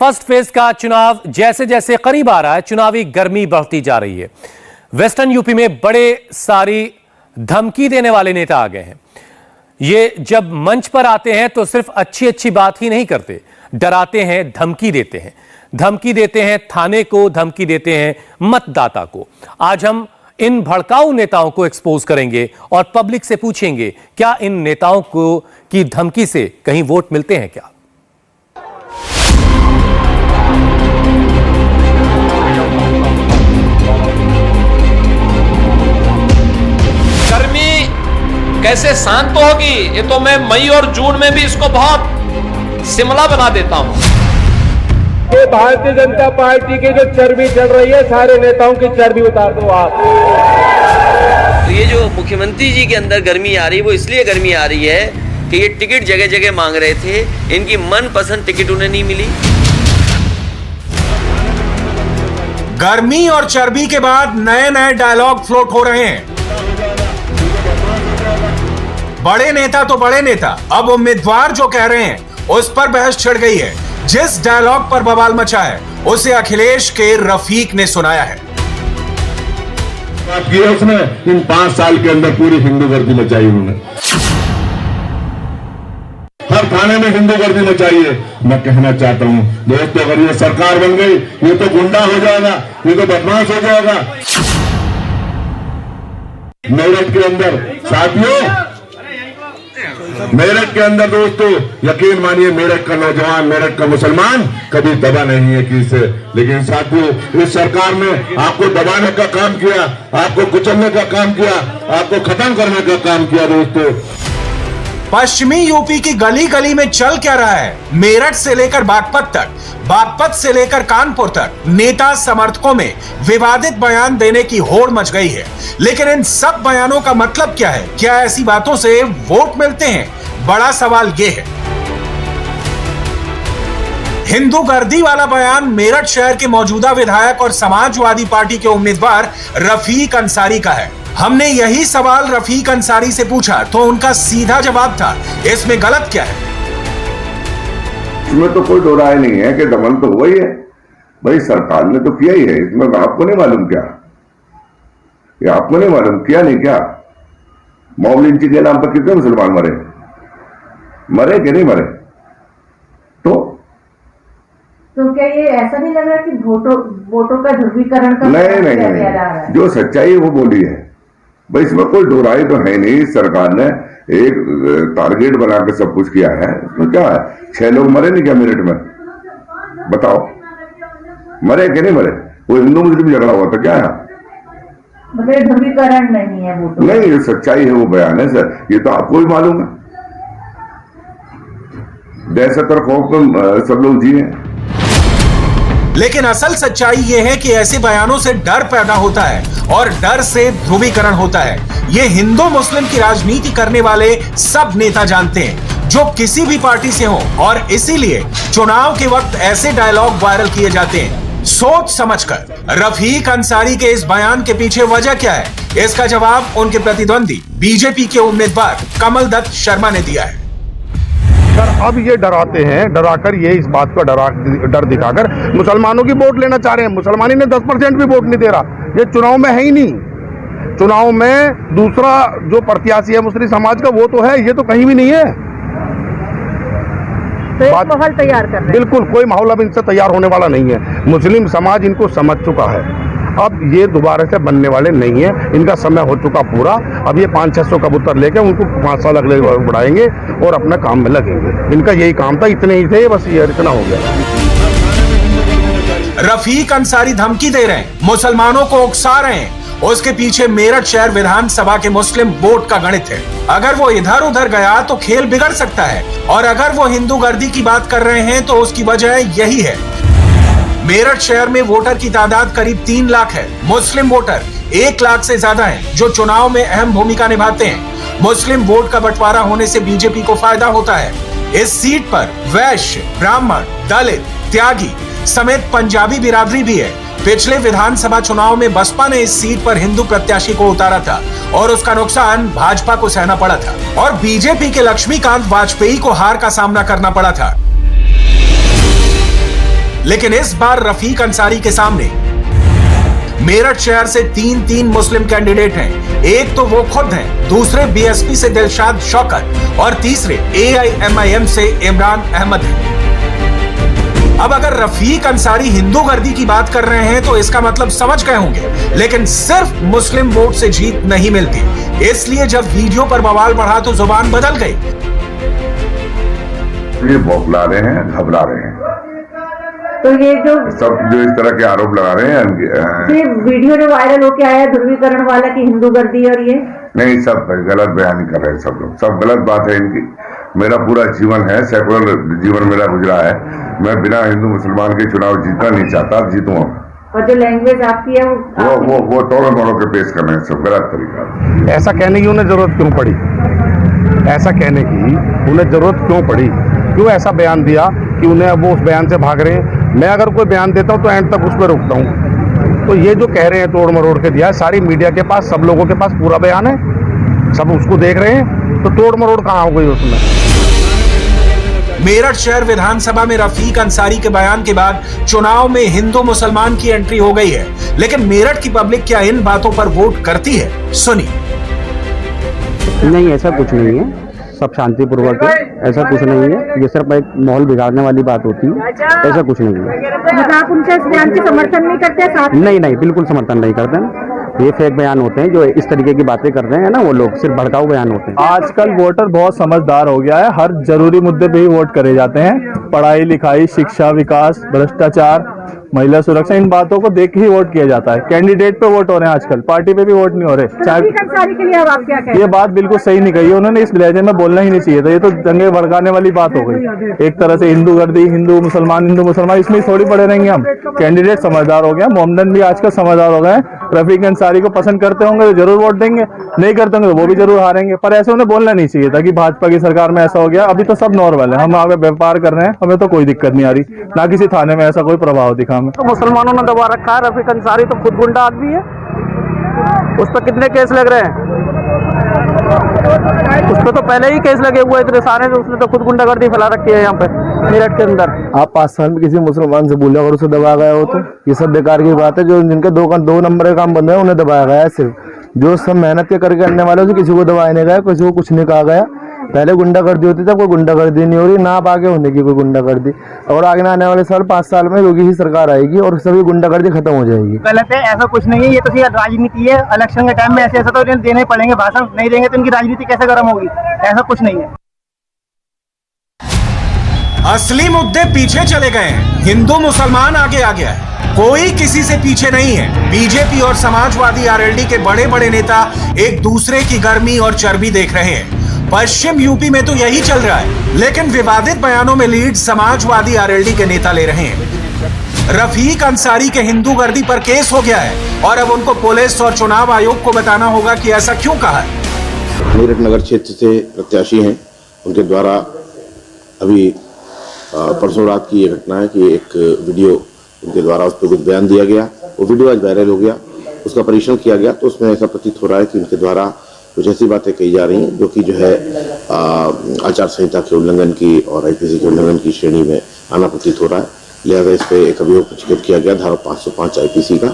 First phase का चुनाव जैसे जैसे करीब आ रहा है, चुनावी गर्मी बढ़ती जा रही है। वेस्टर्न यूपी में बड़े सारी धमकी देने वाले नेता आ गए हैं। ये जब मंच पर आते हैं तो सिर्फ अच्छी अच्छी बात ही नहीं करते, डराते हैं, धमकी देते हैं। धमकी देते हैं थाने को, धमकी देते हैं मतदाता को। आज हम इन भड़काऊ नेताओं को एक्सपोज करेंगे और पब्लिक से पूछेंगे क्या इन नेताओं को की धमकी से कहीं वोट मिलते हैं क्या। कैसे शांत होगी, ये तो मैं मई और जून में भी इसको बहुत शिमला बना देता हूं। ये भारतीय जनता पार्टी की जो चर्बी चल रही है, सारे नेताओं की चर्बी उतार दो आप। तो ये जो मुख्यमंत्री जी के अंदर गर्मी आ रही है, वो इसलिए गर्मी आ रही है कि ये टिकट जगह जगह मांग रहे थे, इनकी मनपसंद टिकट उन्हें नहीं मिली। गर्मी और चर्बी के बाद नए नए डायलॉग फ्लोट हो रहे हैं। बड़े नेता तो बड़े नेता, अब उम्मीदवार जो कह रहे हैं उस पर बहस छिड़ गई है। जिस डायलॉग पर बवाल मचा है उसे अखिलेश के रफीक ने सुनाया है। बात की है उसने, इन 5 साल के अंदर पूरी हिंदू गर्दी मचाई उन्होंने, हर थाने में हिंदू गर्दी मचाई है। मैं कहना चाहता हूं दोस्तों, अगर ये सरकार बन गई, ये तो गुंडा हो जाएगा, ये तो बदमाश हो जाएगा। मेरठ के अंदर साथियों, मेरठ के अंदर दोस्तों, यकीन मानिए मेरठ का नौजवान, मेरठ का मुसलमान कभी दबा नहीं है किसी से। लेकिन साथियों, इस सरकार ने आपको दबाने का काम किया, आपको कुचलने का काम किया, आपको खत्म करने का काम किया। दोस्तों, पश्चिमी यूपी की गली गली में चल क्या रहा है? मेरठ से लेकर बागपत तक, बागपत से लेकर कानपुर तक नेता समर्थकों में विवादित बयान देने की होड़ मच गई है। लेकिन इन सब बयानों का मतलब क्या है? क्या ऐसी बातों से वोट मिलते हैं? बड़ा सवाल यह है। हिंदू गर्दी वाला बयान मेरठ शहर के मौजूदा विधायक और समाजवादी पार्टी के उम्मीदवार रफीक अंसारी का है। हमने यही सवाल रफीक अंसारी से पूछा तो उनका सीधा जवाब था, इसमें गलत क्या है? इसमें तो कोई दो राय नहीं है कि दमन तो हुआ ही है भाई, सरकार ने तो किया ही है। इसमें आपको नहीं मालूम क्या? ये आपको नहीं मालूम किया नहीं क्या? मॉब लिंचिंग के नाम पर कितने मुसलमान मरे, मरे कि नहीं मरे? तो क्या ये ऐसा नहीं लग रहा कि वोटों का ध्रुवीकरण का नहीं, जो सच्चाई है वो बोली है भाई। इसमें कोई दो राय तो है नहीं। सरकार ने एक टारगेट बना के सब कुछ किया है। इसमें क्या है? 6 लोग मरे नहीं क्या मेरठ में? बताओ, मरे कि नहीं मरे? वो हिंदू मुस्लिम झगड़ा हुआ था क्या है? मतलब ध्रुवीकरण नहीं है वोटों, नहीं, ये सच्चाई है, वो बयान है सर। ये तो आपको भी मालूम है। दहशत और खौफ में सब लोग जिए। लेकिन असल सच्चाई यह है कि ऐसे बयानों से डर पैदा होता है और डर से ध्रुवीकरण होता है। ये हिंदू मुस्लिम की राजनीति करने वाले सब नेता जानते हैं, जो किसी भी पार्टी से हो, और इसीलिए चुनाव के वक्त ऐसे डायलॉग वायरल किए जाते हैं सोच समझकर। रफीक अंसारी के इस बयान के पीछे वजह क्या है, इसका जवाब उनके प्रतिद्वंदी बीजेपी के उम्मीदवार कमल दत्त शर्मा ने दिया है। सर, अब ये डराते हैं, डराकर ये इस बात का डर दिखाकर मुसलमानों की वोट लेना चाह रहे हैं। मुसलमानी ने 10% भी वोट नहीं दे रहा। ये चुनाव में है ही नहीं। चुनाव में दूसरा जो प्रत्याशी है मुस्लिम समाज का, वो तो है, ये तो कहीं भी नहीं है। तो एक माहौल तैयार कर रहे हैं। बिल्कुल, कोई माहौल अब इनसे तैयार होने वाला नहीं है। मुस्लिम समाज इनको समझ चुका है। अब ये दोबारा से बनने वाले नहीं है। इनका समय हो चुका पूरा। अब ये 500-600 कबूतर लेकर उनको 5 साल अगले बढ़ाएंगे और अपना काम में लगेंगे। इनका यही काम था, इतने ही थे, बस ये इतना हो गया। रफीक अंसारी धमकी दे रहे हैं, मुसलमानों को उकसा रहे हैं। उसके पीछे मेरठ शहर विधानसभा के मुस्लिम वोट का गणित है। अगर वो इधर उधर गया तो खेल बिगड़ सकता है, और अगर वो हिंदू गर्दी की बात कर रहे हैं तो उसकी वजह यही है। मेरठ शहर में वोटर की तादाद करीब 3 लाख है। मुस्लिम वोटर 1 लाख से ज्यादा हैं, जो चुनाव में अहम भूमिका निभाते हैं। मुस्लिम वोट का बंटवारा होने से बीजेपी को फायदा होता है। इस सीट पर वैश्य, ब्राह्मण, दलित, त्यागी समेत पंजाबी बिरादरी भी है। पिछले विधानसभा चुनाव में बसपा ने इस सीट पर हिंदू प्रत्याशी को उतारा था और उसका नुकसान भाजपा को सहना पड़ा था, और बीजेपी के लक्ष्मीकांत वाजपेयी को हार का सामना करना पड़ा था। लेकिन इस बार रफीक अंसारी के सामने मेरठ शहर से तीन मुस्लिम कैंडिडेट हैं। एक तो वो खुद हैं, दूसरे बीएसपी से दिलशाद शौकत और तीसरे AIMIM से इमरान अहमद हैं। अब अगर रफीक अंसारी हिंदू गर्दी की बात कर रहे हैं तो इसका मतलब समझ गए होंगे, लेकिन सिर्फ मुस्लिम वोट से जीत नहीं मिलती। इसलिए जब वीडियो पर बवाल बढ़ा तो जुबान बदल गई। ये बौखला रहे हैं, घबरा रहे हैं, तो ये जो सब जो इस तरह के आरोप लगा रहे हैं, ये वीडियो जो वायरल होके आया ध्रुवीकरण वाला की हिंदू गर्दी और ये नहीं, सब गलत बयानी कर रहे हैं सब लोग, सब गलत बात है इनकी। मेरा पूरा जीवन है, सेकुलर जीवन मेरा गुजरा है, मैं बिना हिंदू मुसलमान के चुनाव जीतना नहीं चाहता, जीतूंगा। और जो लैंग्वेज आपकी है वो तोड़ो के पेश कर रहे हैं, सब गलत तरीका। ऐसा कहने की उन्हें जरूरत क्यों पड़ी? ऐसा कहने की उन्हें जरूरत क्यों पड़ी? क्यों ऐसा बयान दिया कि उन्हें अब वो उस बयान से भाग रहे हैं? मैं अगर कोई बयान देता हूं तो एंड तक उस पर रुकता हूं। तो ये जो कह रहे हैं तोड़ मरोड़ के दिया, सारी मीडिया के पास, सब लोगों के पास पूरा बयान है, सब उसको देख रहे हैं, तो तोड़ मरोड़ कहां हो गई उसमें? मेरठ शहर विधानसभा में रफीक अंसारी के बयान के बाद चुनाव में हिंदू मुसलमान की एंट्री हो गई है, लेकिन मेरठ की पब्लिक क्या इन बातों पर वोट करती है? सुनिए। नहीं, ऐसा कुछ नहीं है, सब शांतिपूर्वक है, ऐसा कुछ नहीं है, ये सिर्फ एक माहौल बिगाड़ने वाली बात होती है, ऐसा कुछ नहीं है। आप उनसे इस बयान की समर्थन नहीं करते साथ? नहीं, बिल्कुल समर्थन नहीं करते। ये फेक बयान होते हैं, जो इस तरीके की बातें करते हैं ना, वो लोग सिर्फ भड़काऊ बयान होते हैं। आजकल वोटर बहुत समझदार हो गया है, हर जरूरी मुद्दे पे ही वोट करे जाते हैं। पढ़ाई लिखाई, शिक्षा, विकास, भ्रष्टाचार, महिला सुरक्षा, इन बातों को देख के ही वोट किया जाता है। कैंडिडेट पे वोट हो रहे हैं आजकल, पार्टी पे भी वोट नहीं हो रहे। के लिए अब आप क्या कहें? ये बात बिल्कुल सही नहीं कही उन्होंने, इस लहजे में बोलना ही नहीं चाहिए था। ये तो दंगे भड़काने वाली बात हो गई। एक तरह से हिंदू गर्दी, हिंदू मुसलमान, इसमें थोड़ी पड़े रहेंगे हम। कैंडिडेट समझदार हो गया, मोहम्मदन भी आजकल समझदार हो गए। रफीक अंसारी को पसंद करते होंगे तो जरूर वोट देंगे, नहीं करते होंगे तो वो भी जरूर हारेंगे। पर ऐसे उन्हें बोलना नहीं चाहिए था कि भाजपा की सरकार में ऐसा हो गया। अभी तो सब नॉर्मल है, हम आगे व्यापार कर रहे हैं, हमें तो कोई दिक्कत नहीं आ रही, ना किसी थाने में ऐसा कोई प्रभाव दिखा हमें। तो मुसलमानों ने दबा रखा है, रफीक अंसारी तो खुद गुंडा आदमी है, उस पर कितने केस लग रहे हैं? उस पर तो पहले ही केस लगे हुए इतने सारे, तो उसने तो खुद गुंडागर्दी फैला रखी है यहाँ पे मेरठ के अंदर। आप 5 साल में किसी मुसलमान से बोले अगर उसे दबाया गया हो तो ये सब बेकार की बात है। जो जिनके दो नंबर का काम बंद है उन्हें दबाया गया है। सिर्फ जो सब मेहनत के करके आने वाले हैं किसी को दबाया नहीं गया, किसी को कुछ नहीं कहा गया। पहले गुंडागर्दी होती थी, कोई गुंडागर्दी नहीं हो रही, ना आप आगे होने की कोई गुंडागर्दी। और आगे आने वाले साल 5 साल में योगी ही सरकार आएगी और सभी गुंडागर्दी खत्म हो जाएगी। गलत है, ऐसा कुछ नहीं है, ये तो सिर्फ राजनीति है। इलेक्शन के टाइम में ऐसे तो देने पड़ेंगे भाषण, नहीं देंगे तो इनकी राजनीति कैसे गर्म होगी? ऐसा कुछ नहीं है। असली मुद्दे पीछे चले गए हैं, हिंदू मुसलमान आगे आ गया है, कोई किसी से पीछे नहीं है। बीजेपी और समाजवादी आरएलडी के बड़े बड़े नेता एक दूसरे की गर्मी और चर्बी देख रहे हैं। पश्चिम यूपी में तो यही चल रहा है, लेकिन विवादित बयानों में लीड समाजवादी आरएलडी के नेता ले रहे हैं। रफीक अंसारी के हिंदू गर्दी पर केस हो गया है और अब उनको पुलिस और चुनाव आयोग को बताना होगा कि ऐसा क्यों कहा है। मेरठ नगर क्षेत्र से प्रत्याशी हैं, उनके द्वारा अभी परसों रात की ये घटना है कि एक वीडियो उनके द्वारा उस पर कुछ बयान दिया गया, वो वीडियो आज वायरल हो गया, उसका परीक्षण किया गया तो उसमें ऐसा प्रतीत हो रहा है कि उनके द्वारा कुछ ऐसी बातें कही जा रही हैं जो कि जो है आचार संहिता के उल्लंघन की और आईपीसी के उल्लंघन की श्रेणी में आना प्रतीत हो रहा है। लिहाजा इस पर एक अभियोग पंजीकृत किया गया, धारा 505 आईपीसी का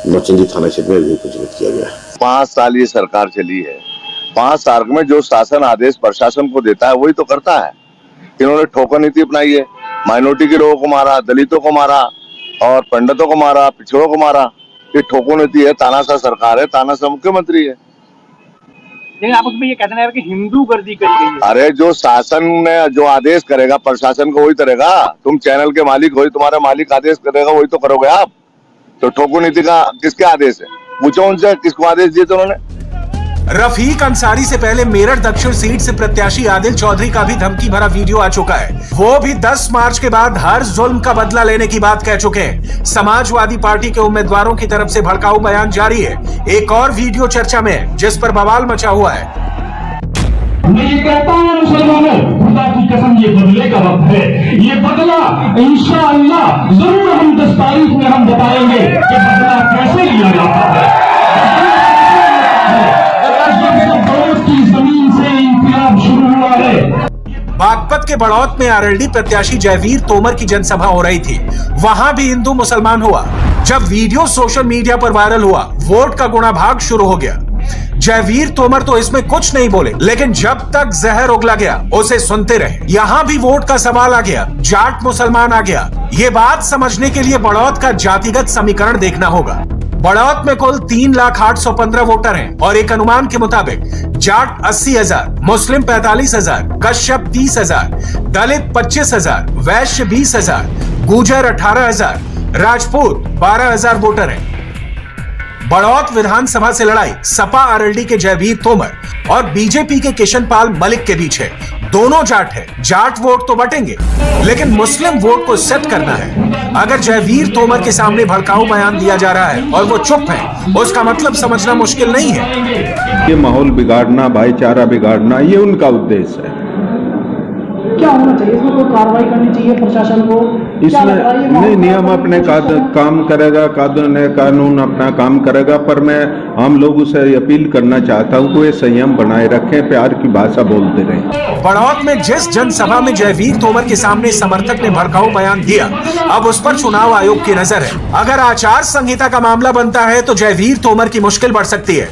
नौचंदी थाना क्षेत्र में अभियोग पंजीकृत किया गया है। 5 साल ये सरकार चली है, 5 साल में जो शासन आदेश प्रशासन को देता है वही तो करता है। इन्होंने ठोकर नीति अपनाई है, माइनॉरिटी के लोगों को मारा, दलितों को मारा और पंडितों को मारा, पिछड़ों को मारा। ये ठोकर नीति है, तानाशाह सरकार है, तानाशाह मुख्यमंत्री है। लेकिन आप उसमें ये कहते हैं कि हिंदू गर्दी करी गई है। अरे जो शासन ने जो आदेश करेगा प्रशासन को वही करेगा। तुम चैनल के मालिक हो, तुम्हारा मालिक आदेश करेगा वही तो करोगे आप। तो ठोकर नीति का किसके आदेश है? पूछो उनसे किसको आदेश दिए थे उन्होंने। रफीक अंसारी से पहले मेरठ दक्षिण सीट से प्रत्याशी आदिल चौधरी का भी धमकी भरा वीडियो आ चुका है। वो भी 10 मार्च के बाद हर जुल्म का बदला लेने की बात कह चुके हैं। समाजवादी पार्टी के उम्मीदवारों की तरफ से भड़काऊ बयान जारी है। एक और वीडियो चर्चा में है जिस पर बवाल मचा हुआ है। मैं ये कहता हूं मुसलमानों, खुदा की कसम ये बदले का वक्त है। ये बदला इंशाअल्लाह जरूर हम 10 तारीख में हम बताएंगे कि बदला कैसे लिया जाता है। की जमीन से इंकलाब शुरू हुआ है। बागपत के बड़ौत में आरएलडी प्रत्याशी जयवीर तोमर की जनसभा हो रही थी। वहां भी हिंदू मुसलमान हुआ। जब वीडियो सोशल मीडिया पर वायरल हुआ, वोट का गुणा भाग शुरू हो गया। जयवीर तोमर तो इसमें कुछ नहीं बोले, लेकिन जब तक जहर उगला गया उसे सुनते रहे। यहां भी वोट का सवाल आ गया, जाट मुसलमान आ गया। ये बात समझने के लिए बड़ौत का जातिगत समीकरण देखना होगा। बड़ौत में कुल 3,08,15 वोटर हैं और एक अनुमान के मुताबिक जाट 80,000, मुस्लिम 45,000, कश्यप 30,000, दलित 25,000, वैश्य 20,000, गुर्जर 18,000, राजपूत 12,000 वोटर हैं। बड़ौत विधानसभा से लड़ाई सपा आरएलडी के जयवीर तोमर और बीजेपी के किशनपाल मलिक के बीच है। दोनों जाट है। जाट वोट तो बटेंगे, लेकिन मुस्लिम वोट को सेट करना है। अगर जयवीर तोमर के सामने भड़काऊ बयान दिया जा रहा है और वो चुप है, उसका मतलब समझना मुश्किल नहीं है। ये माहौल बिगाड़ना, भाईचारा बिगाड़ना, ये उनका उद्देश्य है। क्या होना चाहिए इसमें? कोई कार्रवाई करनी चाहिए प्रशासन को? इसमें नहीं, नियम अपने काम करेगा, कानून अपना काम करेगा, पर मैं हम लोगों से अपील करना चाहता हूं कि वे संयम बनाए रखें, प्यार की भाषा बोलते रहें। बड़ौत में जिस जनसभा में जयवीर तोमर के सामने समर्थक ने भड़काऊ बयान दिया, अब उस पर चुनाव आयोग की नजर है। अगर आचार संहिता का मामला बनता है तो जयवीर तोमर की मुश्किल बढ़ सकती है।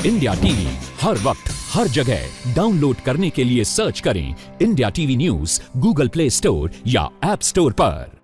इंडिया टीवी हर वक्त हर जगह डाउनलोड करने के लिए सर्च करें India TV news Google play store या ऐप स्टोर पर।